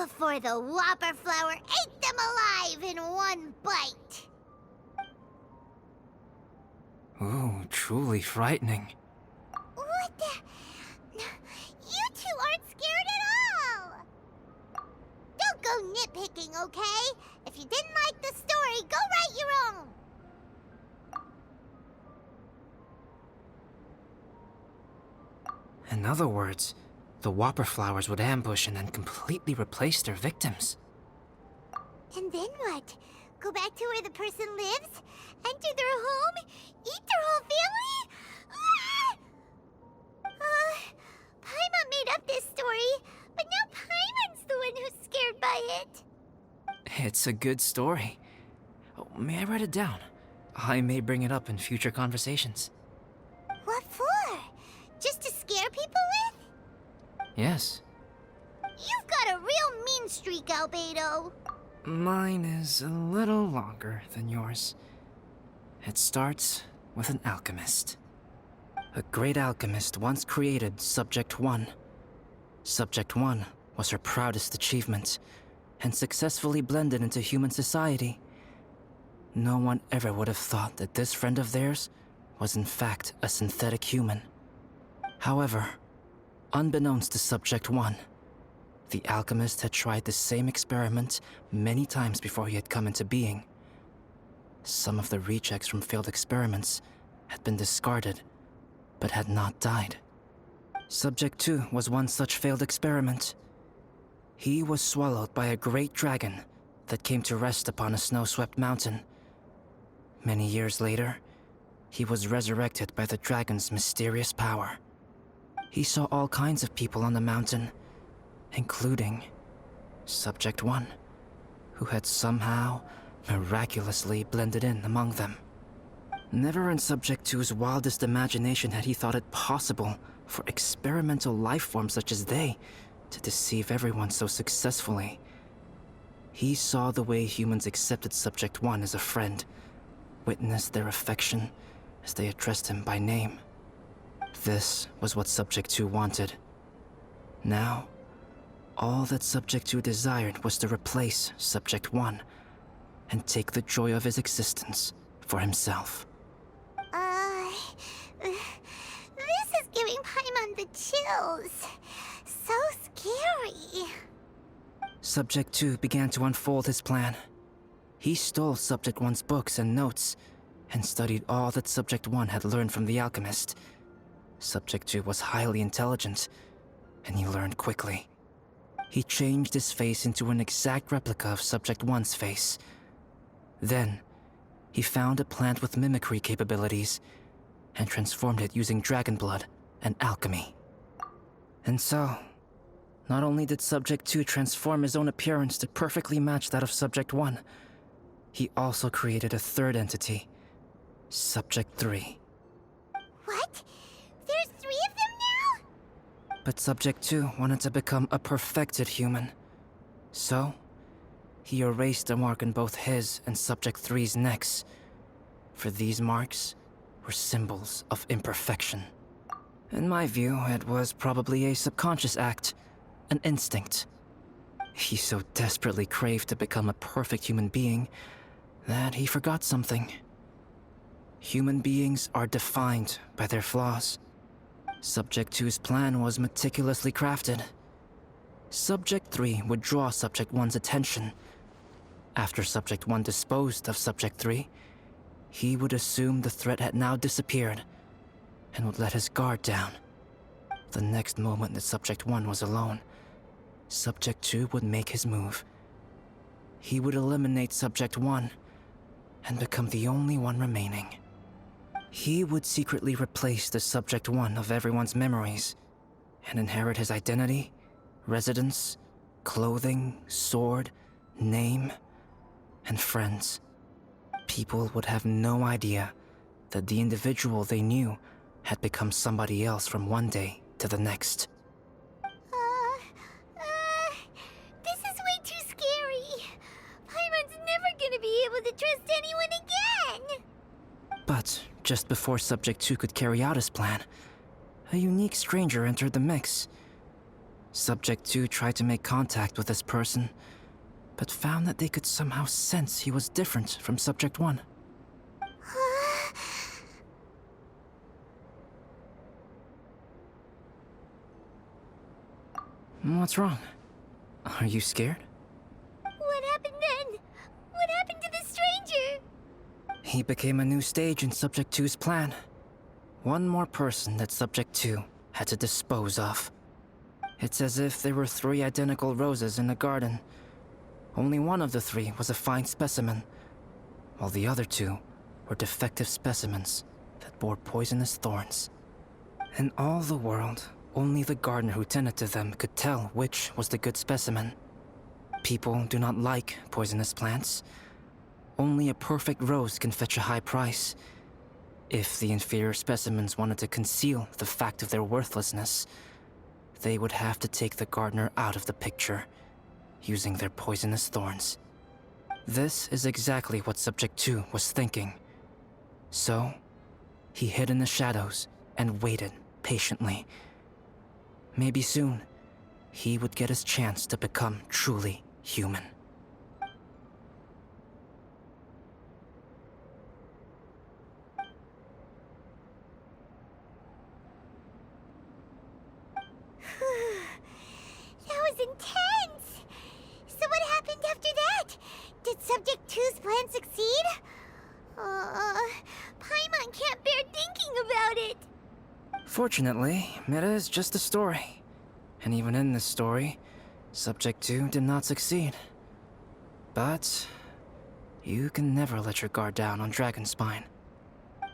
Before the Whopper Flower ate them alive in one bite. Ooh, truly frightening. What the? You two aren't scared at all! Don't go nitpicking, okay? If you didn't like the story, go write your own! In other words, the Whopper Flowers would ambush and then completely replace their victims. And then what? Go back to where the person lives? Enter their home? Eat their whole family? Paimon made up this story, but now Paimon's the one who's scared by it. It's a good story. Oh, may I write it down? I may bring it up in future conversations. What for? Just to scare people with? Yes. You've got a real mean streak, Albedo. Mine is a little longer than yours. It starts with an alchemist. A great alchemist once created Subject 1. Subject 1 was her proudest achievement, and successfully blended into human society. No one ever would have thought that this friend of theirs was in fact a synthetic human. However, unbeknownst to Subject 1, the alchemist had tried the same experiment many times before he had come into being. Some of the rejects from failed experiments had been discarded, but had not died. Subject 2 was one such failed experiment. He was swallowed by a great dragon that came to rest upon a snow-swept mountain. Many years later, he was resurrected by the dragon's mysterious power. He saw all kinds of people on the mountain, including Subject 1, who had somehow miraculously blended in among them. Never in Subject 2's wildest imagination had he thought it possible for experimental life forms such as they to deceive everyone so successfully. He saw the way humans accepted Subject 1 as a friend, witnessed their affection as they addressed him by name. This was what Subject 2 wanted. Now, all that Subject 2 desired was to replace Subject 1 and take the joy of his existence for himself. This is giving Paimon the chills. So scary. Subject 2 began to unfold his plan. He stole Subject 1's books and notes, and studied all that Subject 1 had learned from the alchemist. Subject 2 was highly intelligent, and he learned quickly. He changed his face into an exact replica of Subject 1's face. Then, he found a plant with mimicry capabilities, and transformed it using dragon blood and alchemy. And so, not only did Subject 2 transform his own appearance to perfectly match that of Subject 1, he also created a third entity, Subject 3. What? There's 3 of them now? But Subject 2 wanted to become a perfected human. So, he erased a mark on both his and Subject 3's necks. For these marks were symbols of imperfection. In my view, it was probably a subconscious act, an instinct. He so desperately craved to become a perfect human being that he forgot something. Human beings are defined by their flaws. Subject 2's plan was meticulously crafted. Subject 3 would draw Subject 1's attention. After Subject 1 disposed of Subject 3, he would assume the threat had now disappeared and would let his guard down. The next moment that Subject 1 was alone, Subject 2 would make his move. He would eliminate Subject 1 and become the only one remaining. He would secretly replace the Subject 1 of everyone's memories and inherit his identity, residence, clothing, sword, name, and friends. People would have no idea that the individual they knew had become somebody else from one day to the next. This is way too scary. Paimon's never gonna be able to trust anyone again. But just before Subject 2 could carry out his plan, a unique stranger entered the mix. Subject 2 tried to make contact with this person, but found that they could somehow sense he was different from Subject 1. What's wrong? Are you scared? What happened then? What happened to the stranger? He became a new stage in Subject 2's plan. One more person that Subject 2 had to dispose of. It's as if there were 3 identical roses in a garden. Only one of the 3 was a fine specimen, while the other 2 were defective specimens that bore poisonous thorns. In all the world, only the gardener who tended to them could tell which was the good specimen. People do not like poisonous plants. Only a perfect rose can fetch a high price. If the inferior specimens wanted to conceal the fact of their worthlessness, they would have to take the gardener out of the picture, using their poisonous thorns. This is exactly what Subject 2 was thinking. So, he hid in the shadows and waited patiently. Maybe soon, he would get his chance to become truly human. That was intense! So what happened after that? Did Subject 2's plan succeed? Paimon can't bear thinking about it! Fortunately, it is just a story. And even in this story, Subject 2 did not succeed. But you can never let your guard down on Dragonspine.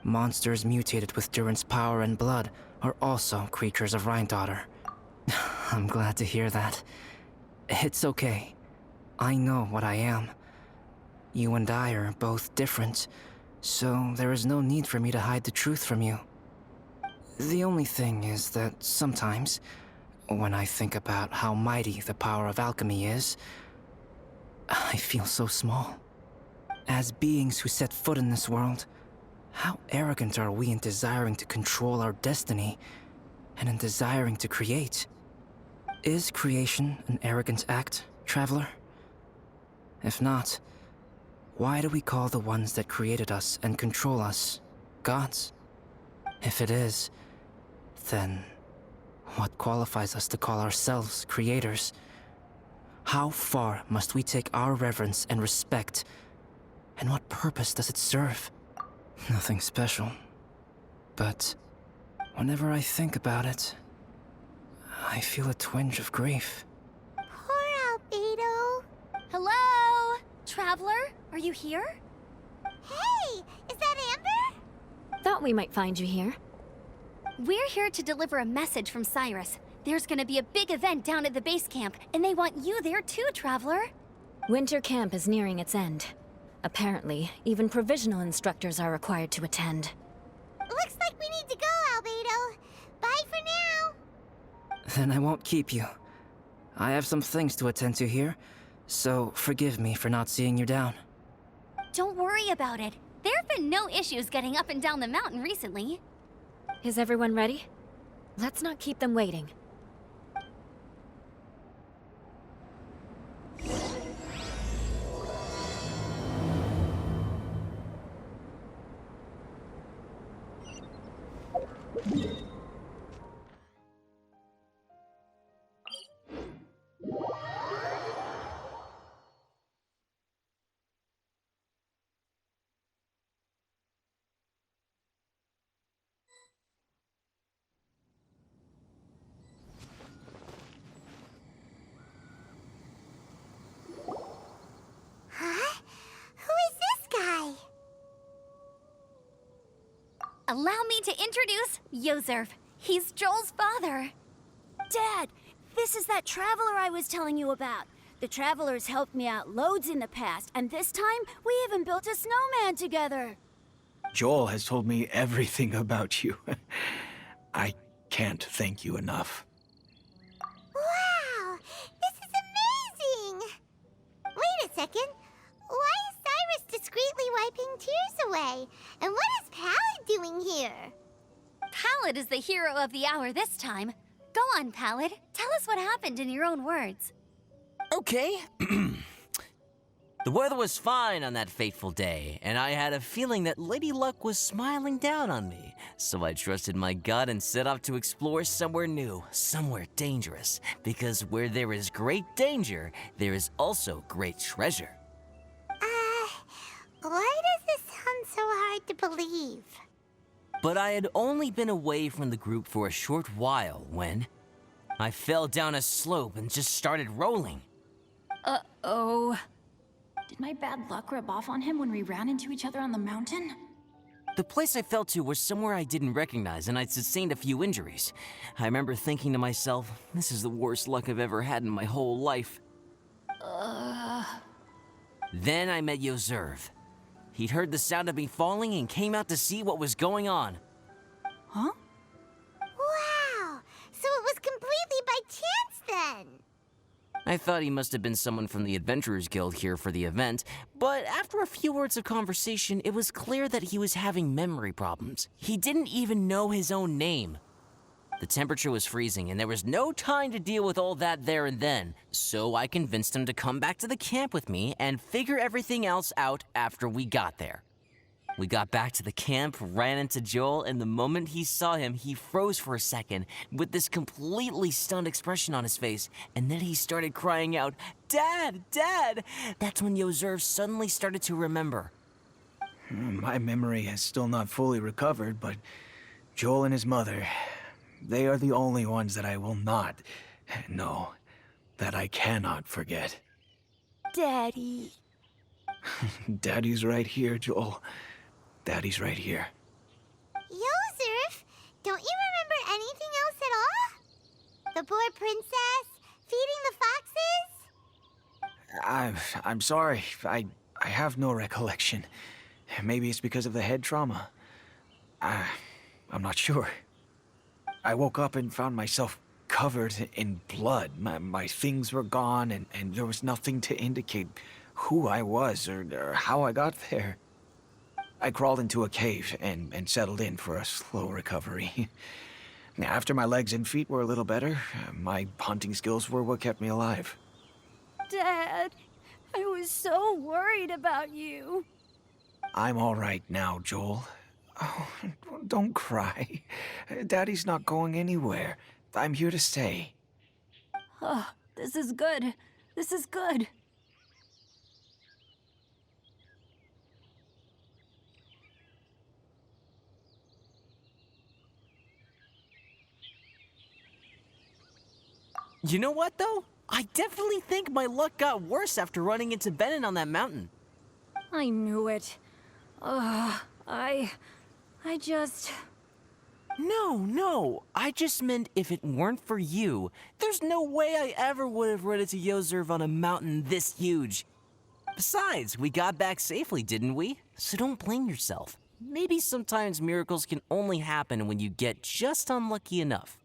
Monsters mutated with Durin's power and blood are also creatures of Rhine-Daughter. I'm glad to hear that. It's okay. I know what I am. You and I are both different, so there is no need for me to hide the truth from you. The only thing is that sometimes, when I think about how mighty the power of alchemy is, I feel so small. As beings who set foot in this world, how arrogant are we in desiring to control our destiny, and in desiring to create? Is creation an arrogant act, Traveler? If not, why do we call the ones that created us and control us gods? If it is, then what qualifies us to call ourselves creators? How far must we take our reverence and respect, and what purpose does it serve? Nothing special. But whenever I think about it, I feel a twinge of grief. Poor Albedo. Hello? Traveler, are you here? Hey, is that Amber? Thought we might find you here. We're here to deliver a message from Cyrus. There's gonna be a big event down at the base camp, and they want you there too, Traveler. Winter camp is nearing its end. Apparently, even provisional instructors are required to attend. Looks like we need to go, Albedo. Bye for now. Then I won't keep you. I have some things to attend to here, so forgive me for not seeing you down. Don't worry about it. There have been no issues getting up and down the mountain recently. Is everyone ready? Let's not keep them waiting. Huh? Who is this guy? Allow me to introduce Yozerf. He's Joel's father. Dad, this is that traveler I was telling you about. The traveler's helped me out loads in the past, and this time we even built a snowman together. Joel has told me everything about you. I can't thank you enough. Wow, this is amazing! Wait a second. Why is Cyrus discreetly wiping tears away? And what is Pallid doing here? Pallid is the hero of the hour this time. Go on, Pallid. Tell us what happened in your own words. Okay. The weather was fine on that fateful day, and I had a feeling that Lady Luck was smiling down on me. So I trusted my gut and set off to explore somewhere new, somewhere dangerous. Because where there is great danger, there is also great treasure. Why does this sound so hard to believe? But I had only been away from the group for a short while when I fell down a slope and just started rolling. Uh-oh. Did my bad luck rub off on him when we ran into each other on the mountain? The place I fell to was somewhere I didn't recognize, and I'd sustained a few injuries. I remember thinking to myself, this is the worst luck I've ever had in my whole life. Then I met Yoserv. He'd heard the sound of me falling and came out to see what was going on. Huh? Wow! So it was completely by chance then! I thought he must have been someone from the Adventurers Guild here for the event, but after a few words of conversation, it was clear that he was having memory problems. He didn't even know his own name. The temperature was freezing, and there was no time to deal with all that there and then, so I convinced him to come back to the camp with me and figure everything else out after we got there. We got back to the camp, ran into Joel, and the moment he saw him, he froze for a second with this completely stunned expression on his face, and then he started crying out, "Dad! Dad!" That's when Yoserv suddenly started to remember. My memory has still not fully recovered, but Joel and his mother, they are the only ones that I will not, no, that I cannot forget. Daddy. Daddy's right here, Joel. Daddy's right here. Yoserf, don't you remember anything else at all? The poor princess? Feeding the foxes? I'm sorry. I have no recollection. Maybe it's because of the head trauma. I'm not sure. I woke up and found myself covered in blood. My things were gone, and there was nothing to indicate who I was or how I got there. I crawled into a cave and settled in for a slow recovery. After my legs and feet were a little better, my hunting skills were what kept me alive. Dad, I was so worried about you. I'm all right now, Joel. Oh, don't cry. Daddy's not going anywhere. I'm here to stay. Oh, this is good. This is good. You know what, though? I definitely think my luck got worse after running into Benin on that mountain. I knew it. I just... No. I just meant if it weren't for you, there's no way I ever would have run into Yoserv on a mountain this huge. Besides, we got back safely, didn't we? So don't blame yourself. Maybe sometimes miracles can only happen when you get just unlucky enough.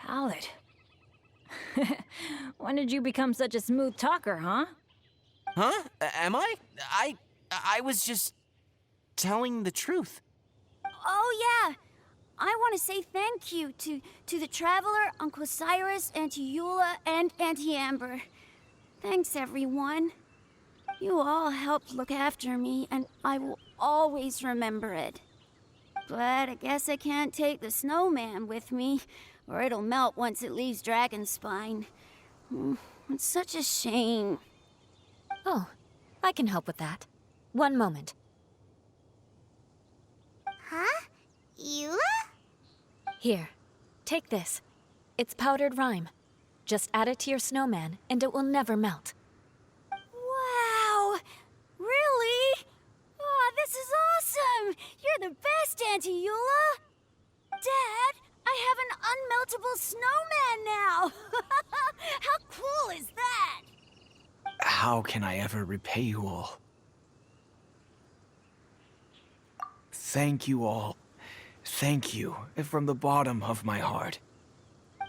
Ballad. When did you become such a smooth talker, huh? Huh? Am I? I was just telling the truth. Oh, yeah. I want to say thank you to the Traveler, Uncle Cyrus, Auntie Eula, and Auntie Amber. Thanks, everyone. You all helped look after me, and I will always remember it. But I guess I can't take the snowman with me, or it'll melt once it leaves Dragonspine. It's such a shame. Oh, I can help with that. One moment. Huh? Eula? Here, take this. It's powdered rime. Just add it to your snowman, and it will never melt. Wow! Really? Oh, this is awesome! You're the best, Auntie Eula! Dad, I have an unmeltable snowman now! How cool is that? How can I ever repay you all? Thank you all. Thank you from the bottom of my heart.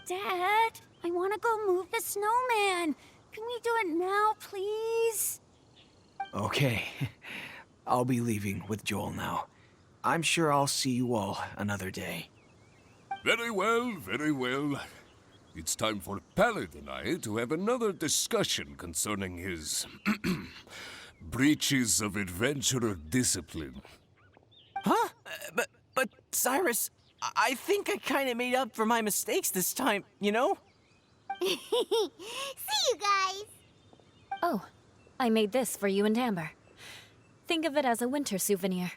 Dad, I want to go move the snowman. Can we do it now, please? Okay. I'll be leaving with Joel now. I'm sure I'll see you all another day. Very well, very well. It's time for Pallet and I to have another discussion concerning his breaches of adventurer discipline. Huh? But Cyrus, I think I kind of made up for my mistakes this time, you know? See you guys! Oh, I made this for you and Amber. Think of it as a winter souvenir.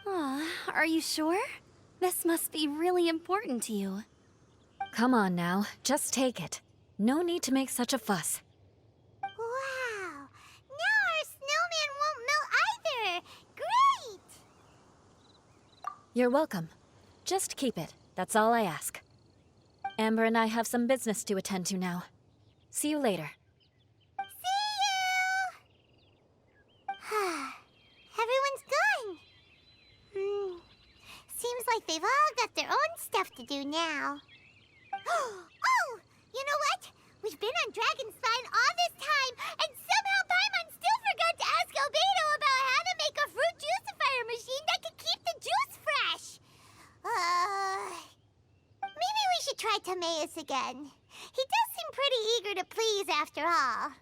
Aw, are you sure? This must be really important to you. Come on now, just take it. No need to make such a fuss. Wow! Now our snowman won't melt either! Great! You're welcome. Just keep it, that's all I ask. Amber and I have some business to attend to now. See you later. See you! Everyone's gone. Seems like they've all got their own stuff to do now. Oh! You know what? We've been on Dragonstein all this time, and somehow Paimon still forgot to ask Albedo about how to make a fruit juicifier machine that can keep the juice fresh. Maybe we should try Timaeus again. He does seem pretty eager to please after all.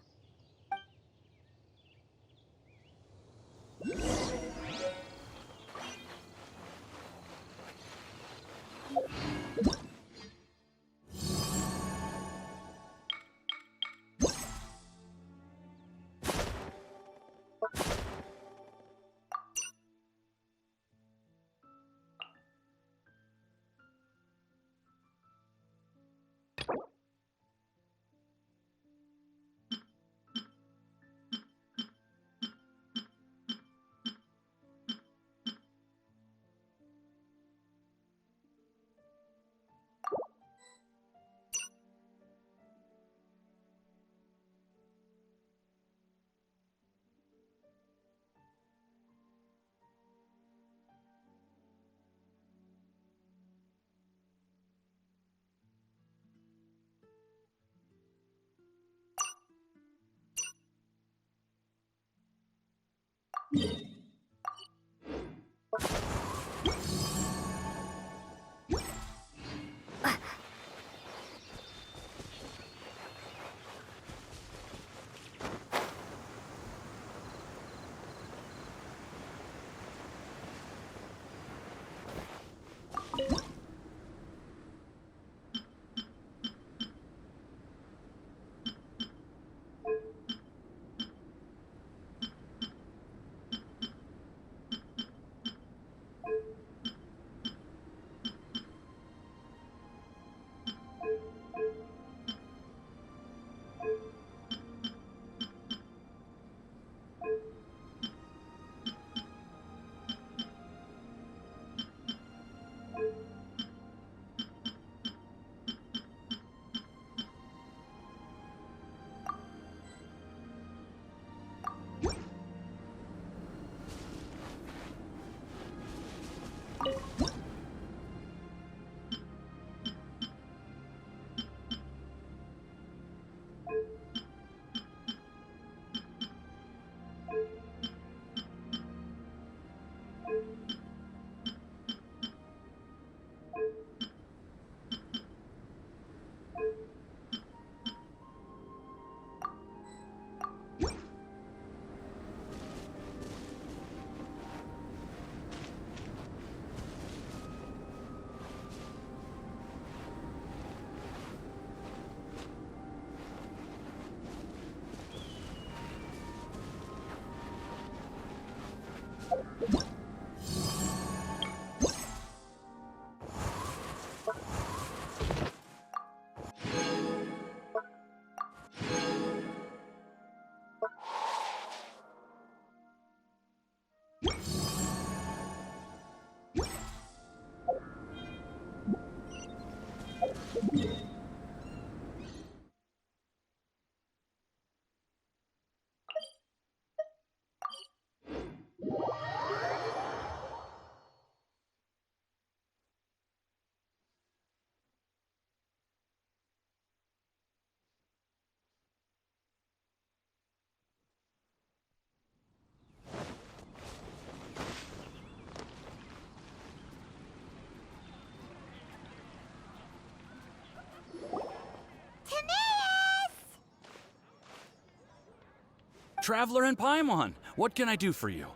Traveler and Paimon, what can I do for you?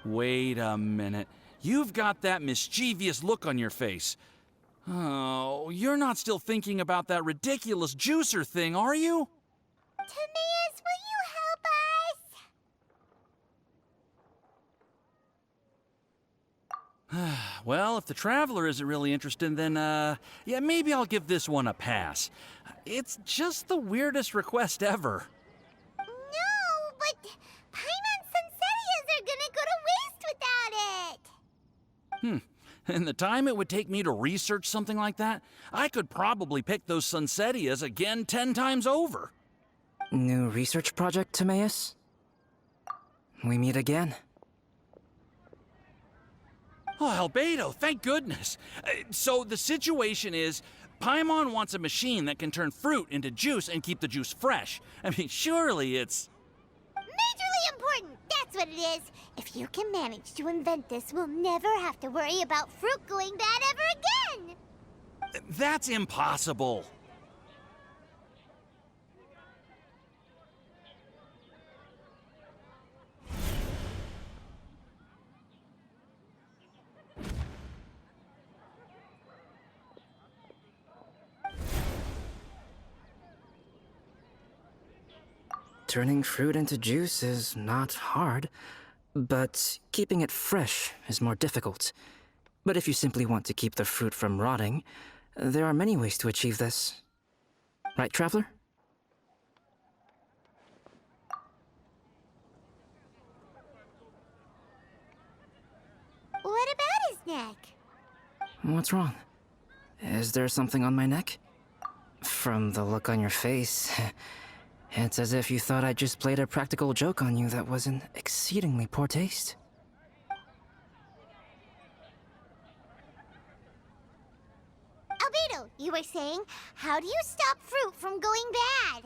Wait a minute. You've got that mischievous look on your face. Oh, you're not still thinking about that ridiculous juicer thing, are you? Timaeus, will you help us? Well, if the Traveler isn't really interested, then, yeah, maybe I'll give this one a pass. It's just the weirdest request ever. No, but Paimon Sunsetias are gonna go to waste without it. In the time it would take me to research something like that, I could probably pick those Sunsetias again 10 times over. New research project, Timaeus? We meet again. Oh, Albedo, thank goodness. So the situation is, Paimon wants a machine that can turn fruit into juice and keep the juice fresh. I mean, surely it's... Majorly important, that's what it is. If you can manage to invent this, we'll never have to worry about fruit going bad ever again. That's impossible. Turning fruit into juice is not hard, but keeping it fresh is more difficult. But if you simply want to keep the fruit from rotting, there are many ways to achieve this. Right, Traveler? What about his neck? What's wrong? Is there something on my neck? From the look on your face, it's as if you thought I just played a practical joke on you that was in exceedingly poor taste. Albedo, you were saying, how do you stop fruit from going bad?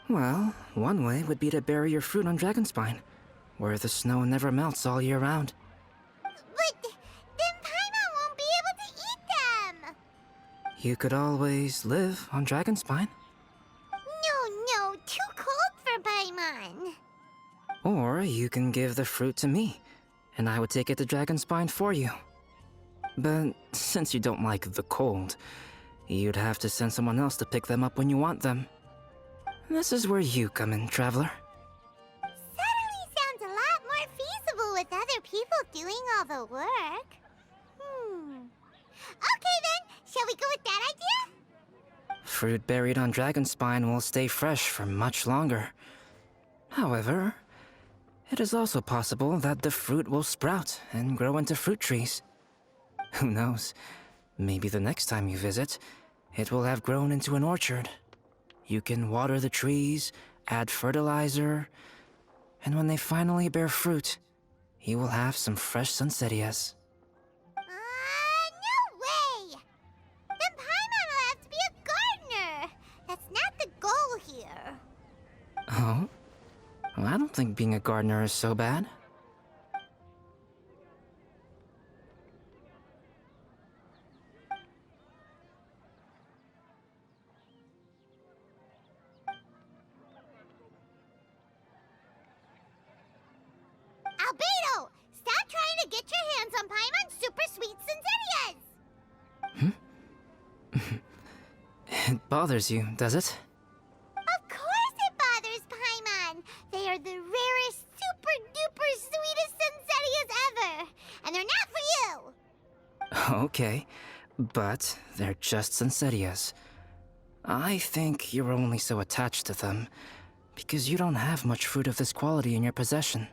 Well, one way would be to bury your fruit on Dragonspine, where the snow never melts all year round. But then Paimon won't be able to eat them! You could always live on Dragonspine. No, too cold for Paimon. Or you can give the fruit to me, and I would take it to Dragonspine for you. But since you don't like the cold, you'd have to send someone else to pick them up when you want them. This is where you come in, Traveler. Suddenly sounds a lot more feasible with other people doing all the work. Okay then, shall we go with that idea? Fruit buried on Dragonspine will stay fresh for much longer. However, it is also possible that the fruit will sprout and grow into fruit trees. Who knows? Maybe the next time you visit, it will have grown into an orchard. You can water the trees, add fertilizer, and when they finally bear fruit, you will have some fresh Sunsetias. No way! Then Paimon will have to be a gardener. That's not the goal here. Oh? Well, I don't think being a gardener is so bad. Albedo! Stop trying to get your hands on Paimon's super sweet Sunsetias! It bothers you, does it? Of course it bothers Paimon! They are the rarest, super duper sweetest Sunsetias ever! And they're not for you! Okay, but they're just Sunsetias. I think you're only so attached to them because you don't have much fruit of this quality in your possession.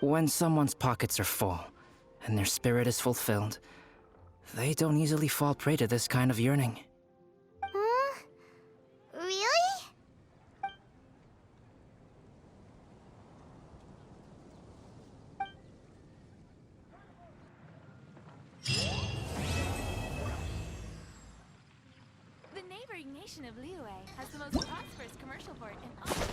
When someone's pockets are full and their spirit is fulfilled, they don't easily fall prey to this kind of yearning. Huh? Really? The neighboring nation of Liyue has the most prosperous commercial port in all.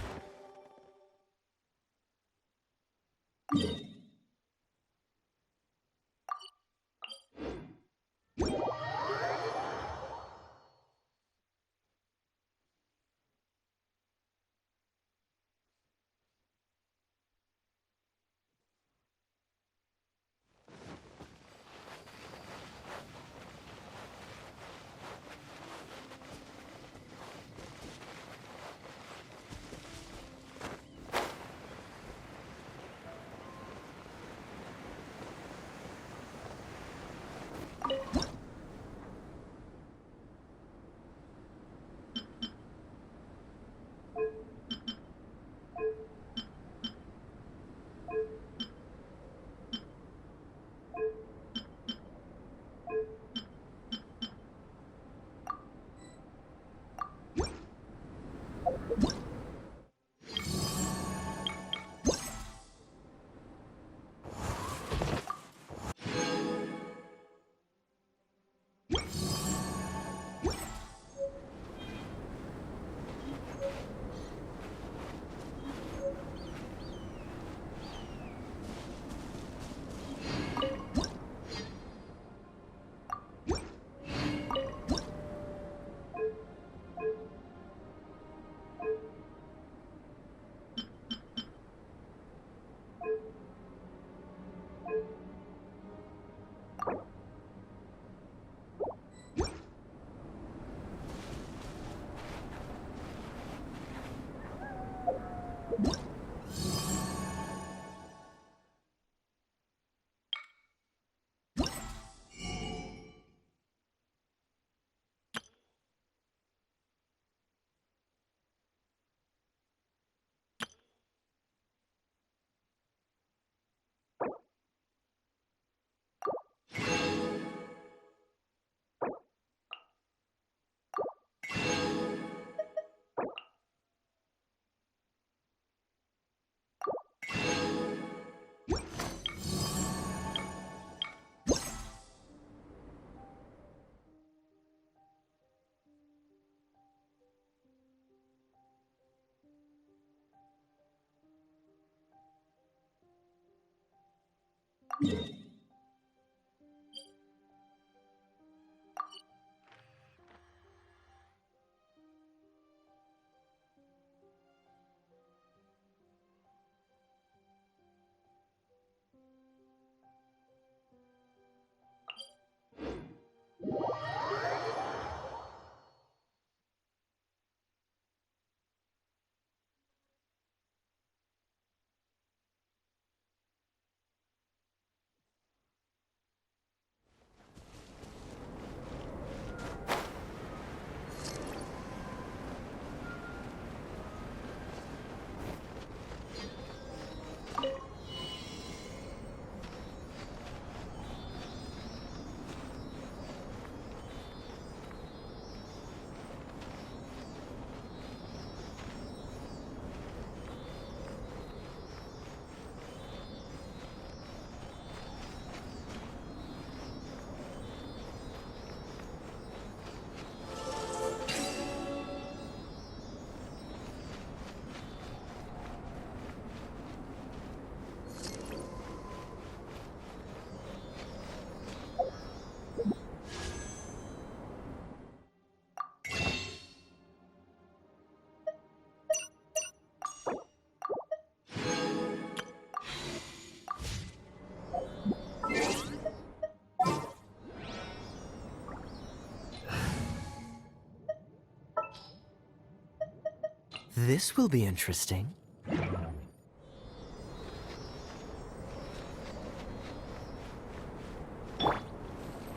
This will be interesting.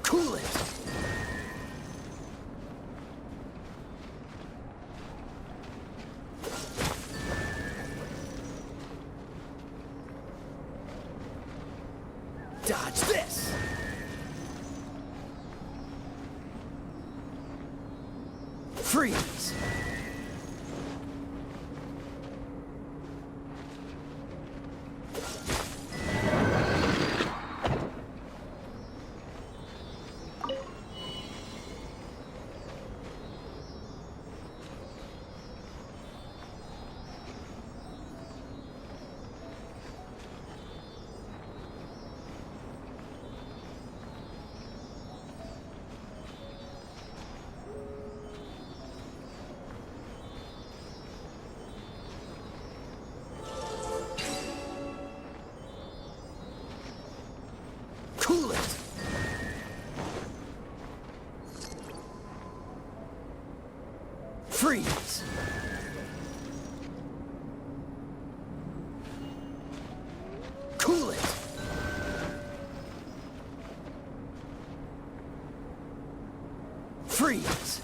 Cool it! Dodge this! Freeze! Cool it! Freeze! Cool it! Freeze!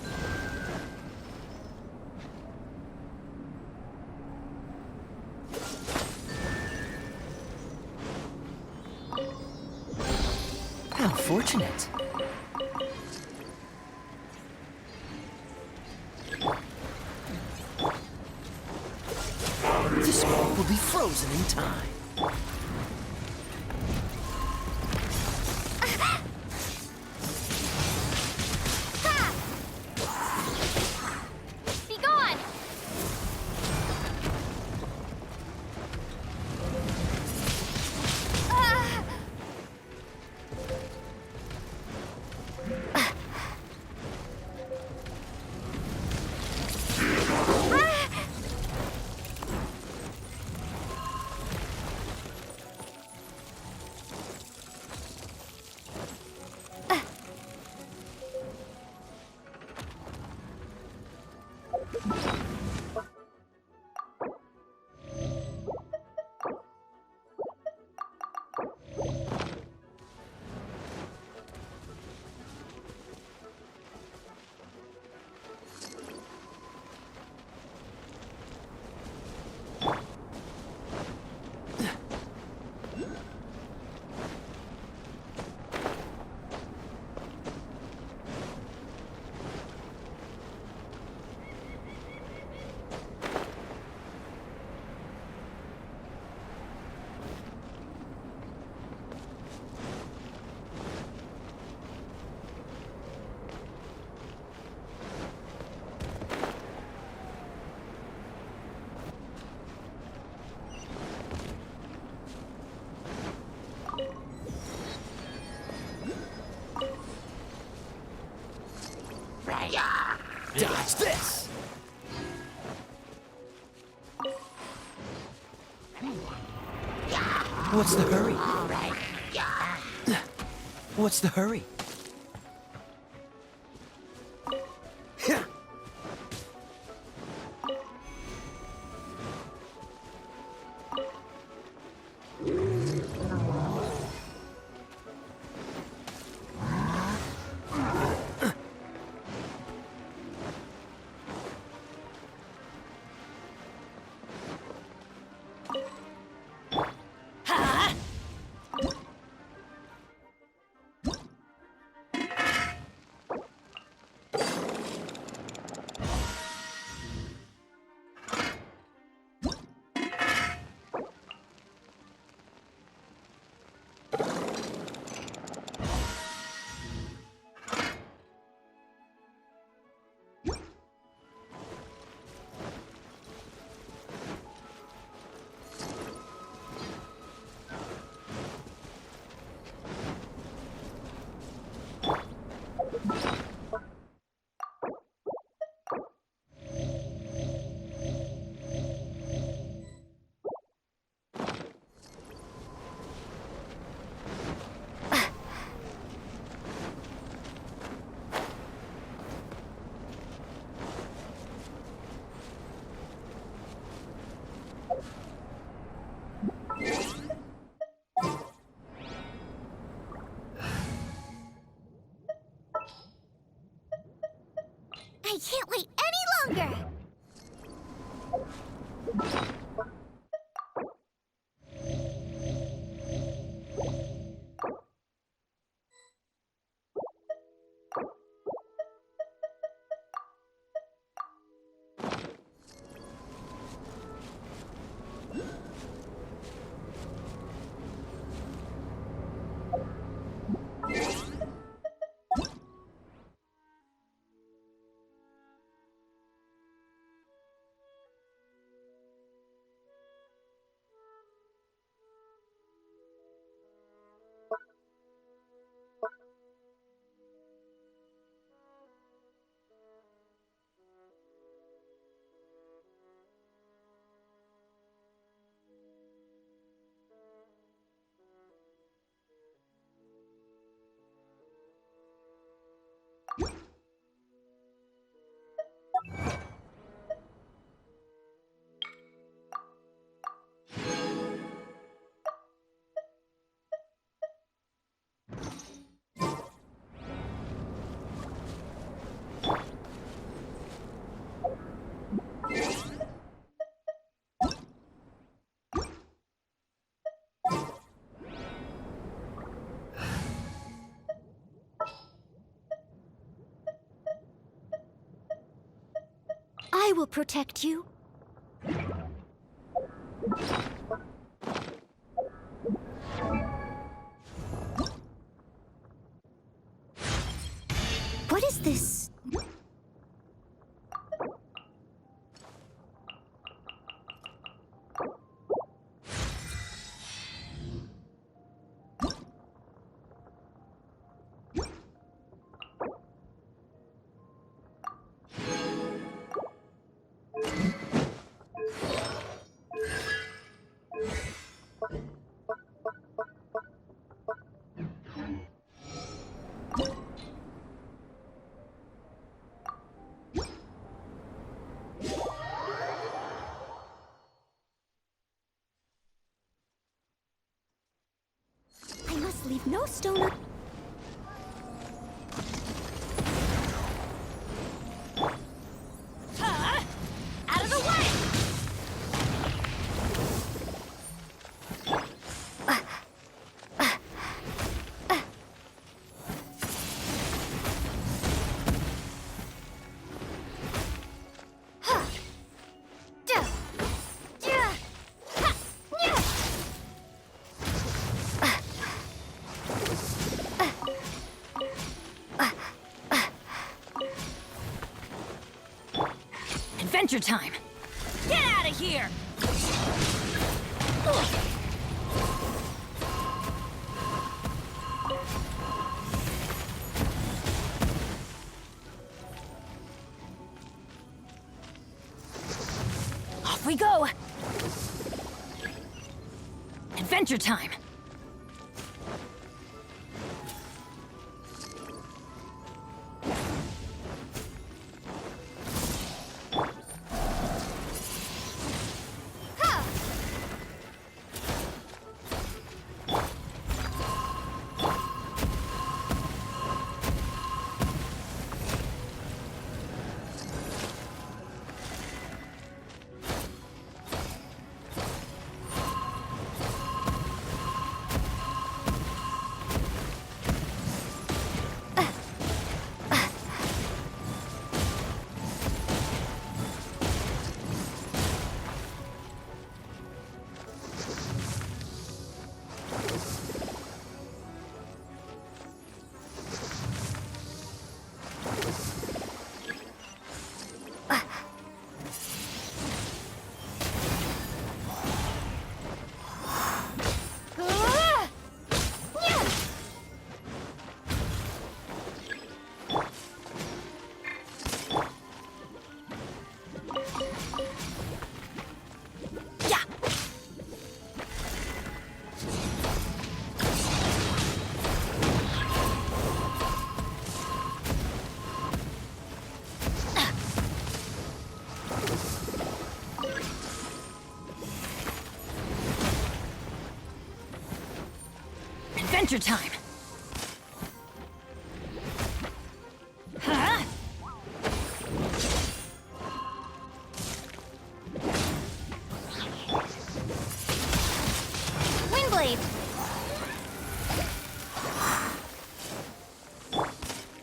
How fortunate. This ball will be frozen in time. Be gone! Dodge this! What's the hurry? What's the hurry? I will protect you. What is this? I must leave no stone un- Out of the way! Adventure time! Get out of here! Off we go! Adventure time! Adventure time! Huh? Windblade!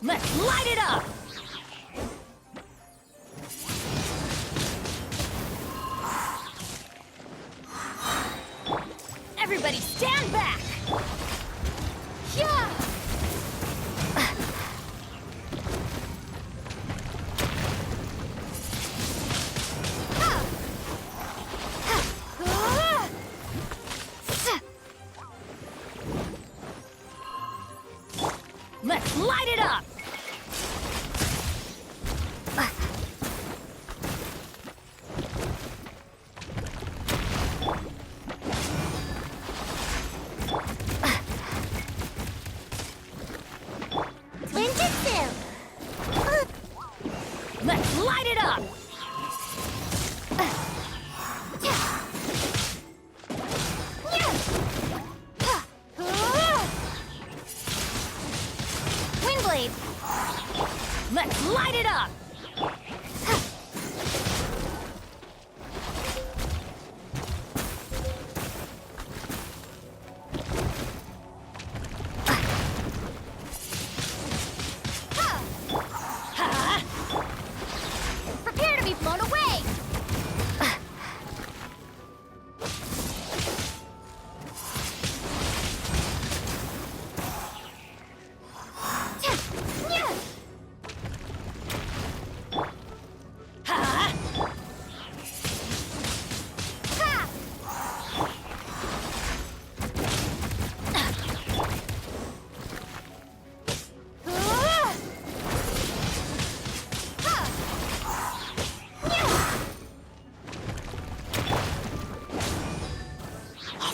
Let's light it up! Everybody stand back! Yeah! Let's light it up! Ninjutsu! Let's light it up! Windblade!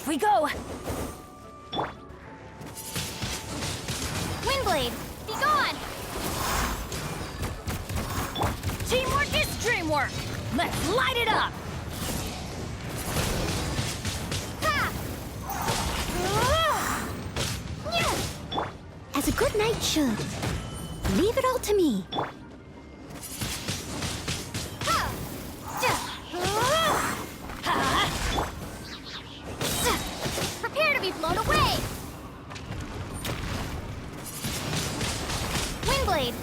Off we go! Windblade, be gone! Teamwork is dreamwork! Let's light it up! As a good knight should. Leave it all to me. Prepare to be blown away! Windblade!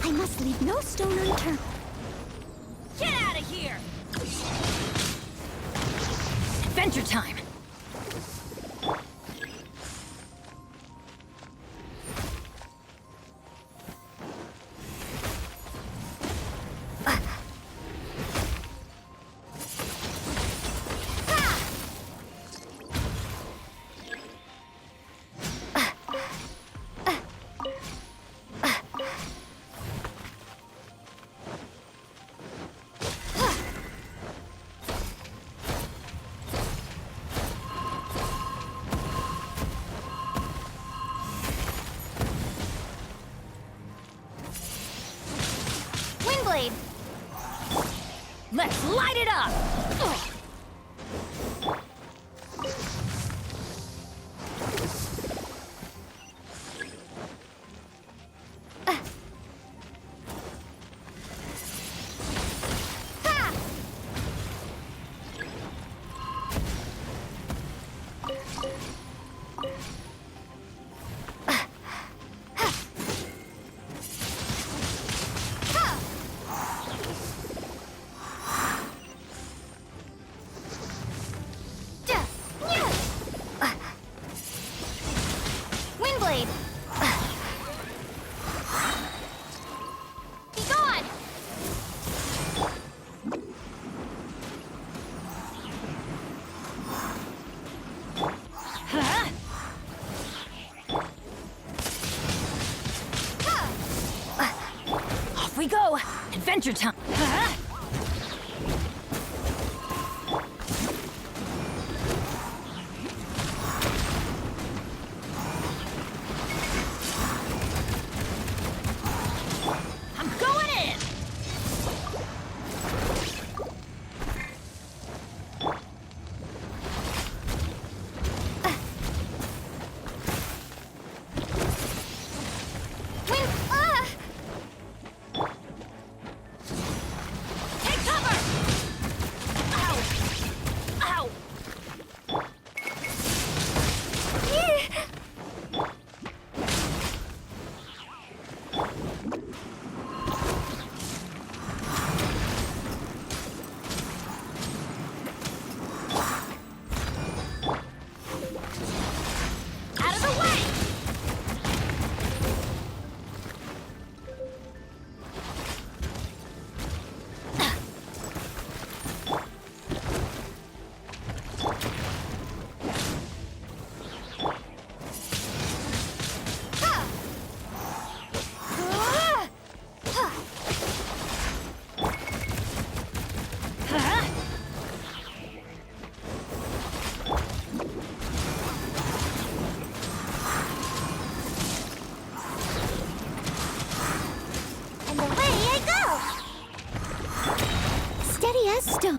I must leave no stone unturned. Get out of here! Adventure time! Windblade! Let's light it up! Windblade! Be gone! Off we go! Adventure time! I'm going in! Take cover! Ow! Ow! Out of the way! And away I go! Steady as stone.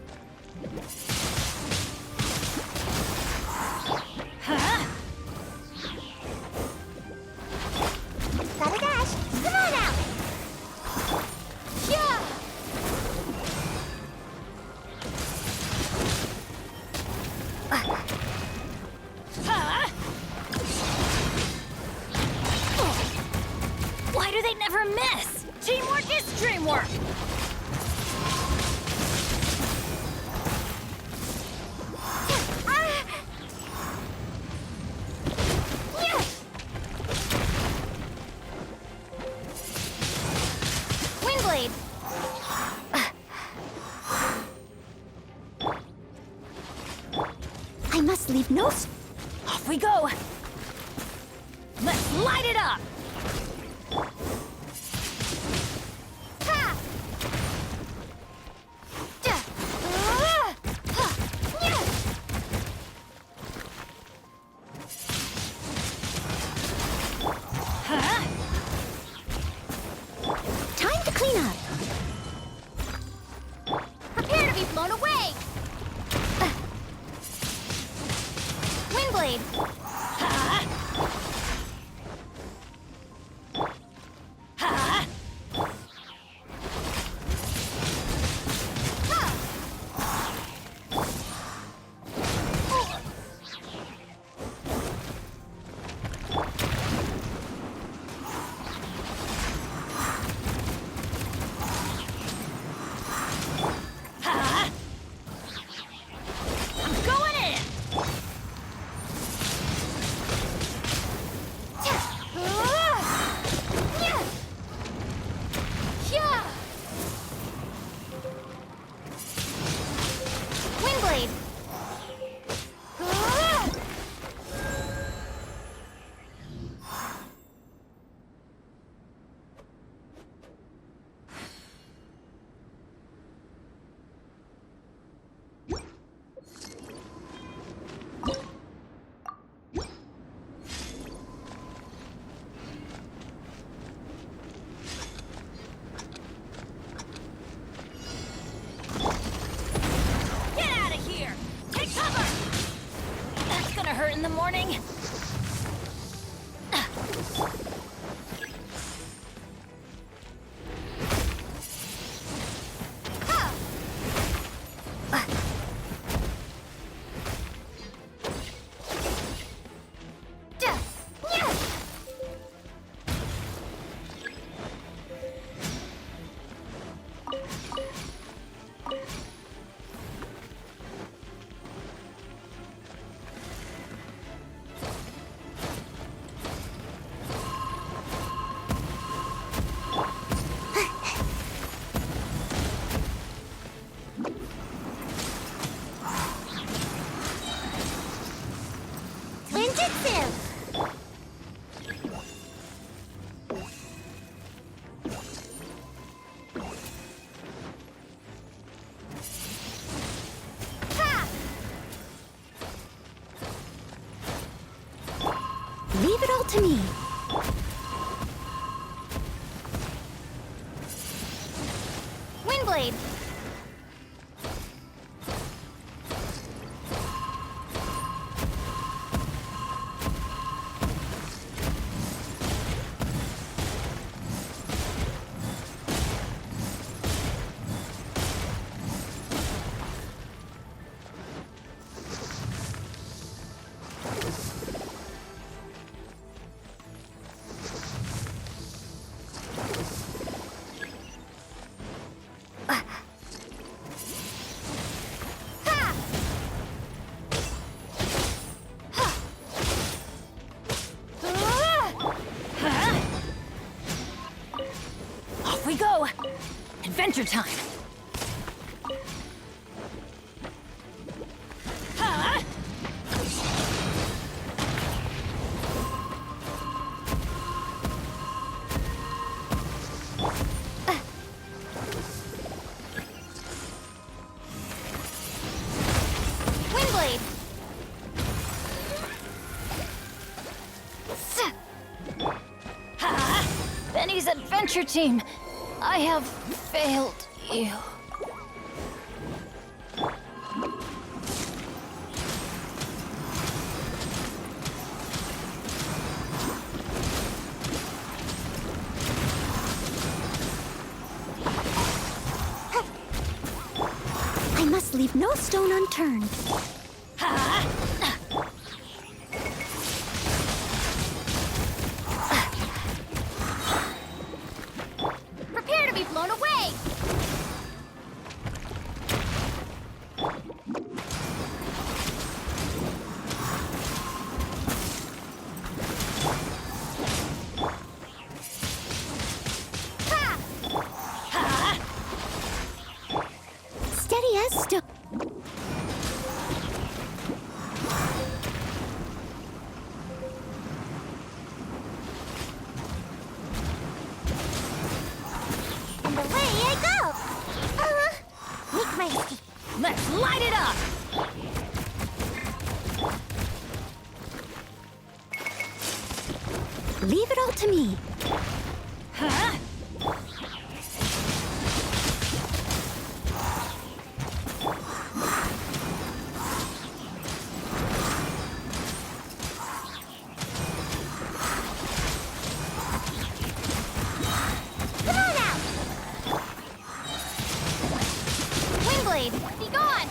must leave no... Off we go! Let's light it up! Ha! Time to clean up. Prepare to be blown away! Windblade! Windblade! Get out of here! Take cover! That's gonna hurt in the morning. Ninjutsu! Leave it all to me. Windblade! Off we go! Adventure time! Ha! Windblade! Ha! Benny's adventure team! I have failed you. I must leave no stone unturned. Ha! Prepare to be blown away! Steady as stone. my escape. Let's light it up! Leave it all to me. Huh? Come on out! Windblade, be gone!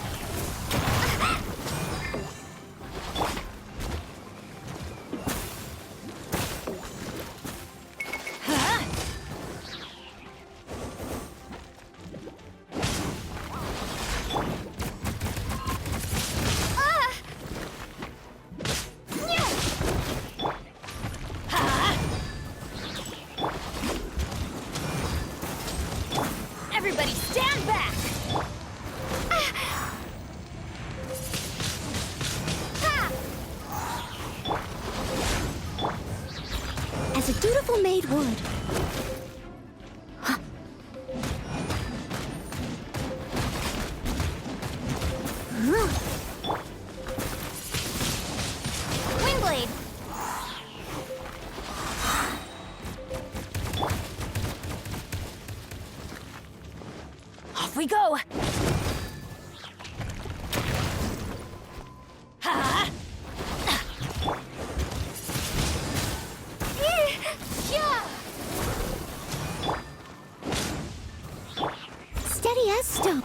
Everybody stand back! As a dutiful maid would. Windblade! Off we go! Ha! Steady as stone.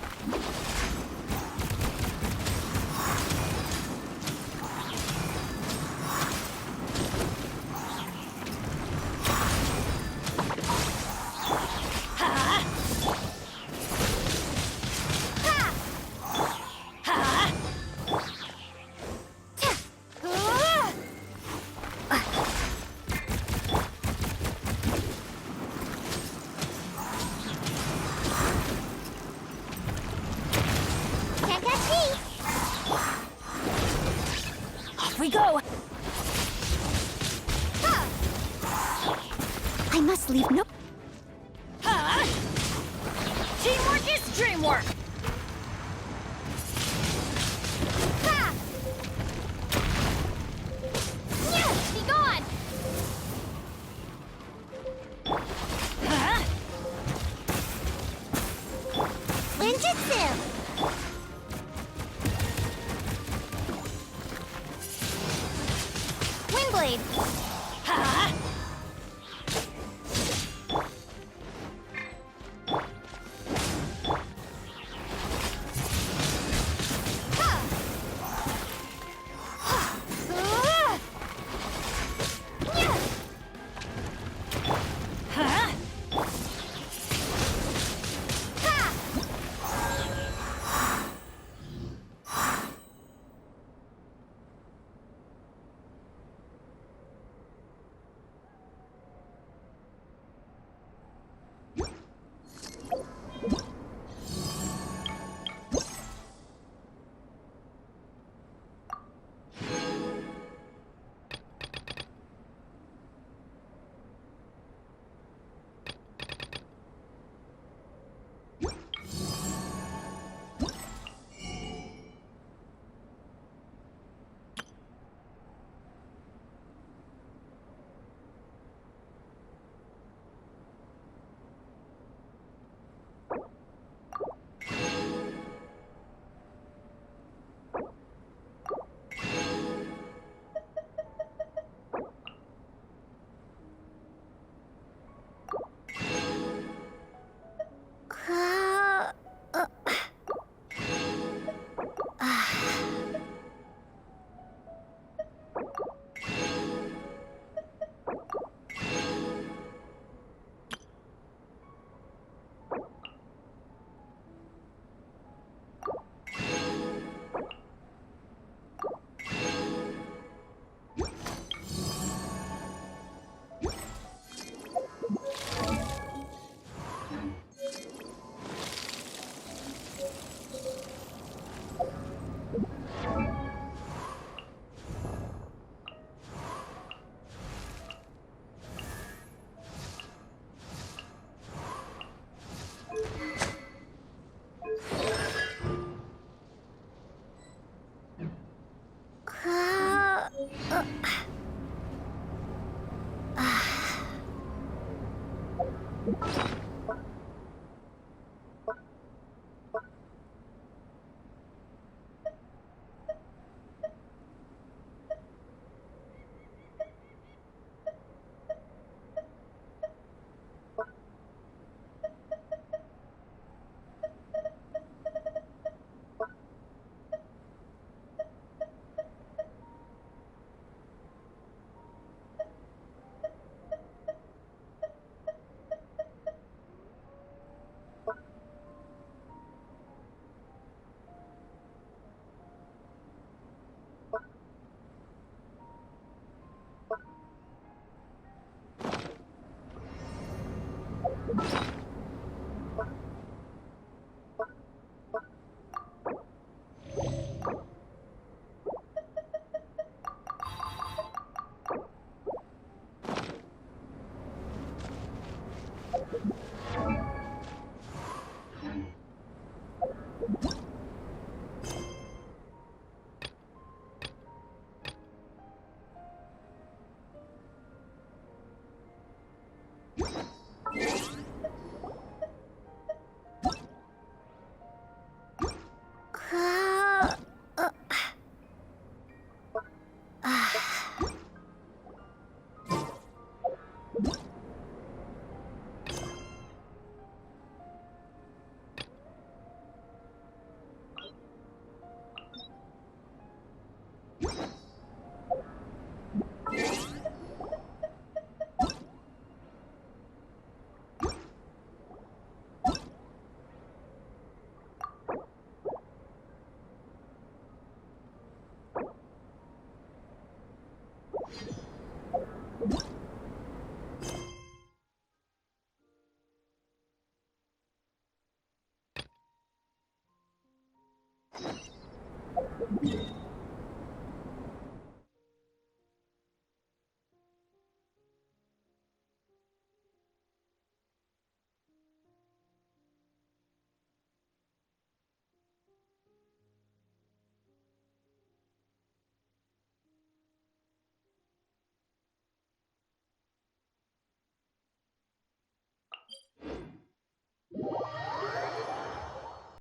Can't catch me! Off we go! I must leave no... Ha! Teamwork is dreamwork! Ha! Be gone! Huh? Ninjutsu! Windblade! Ha! Huh? Uh,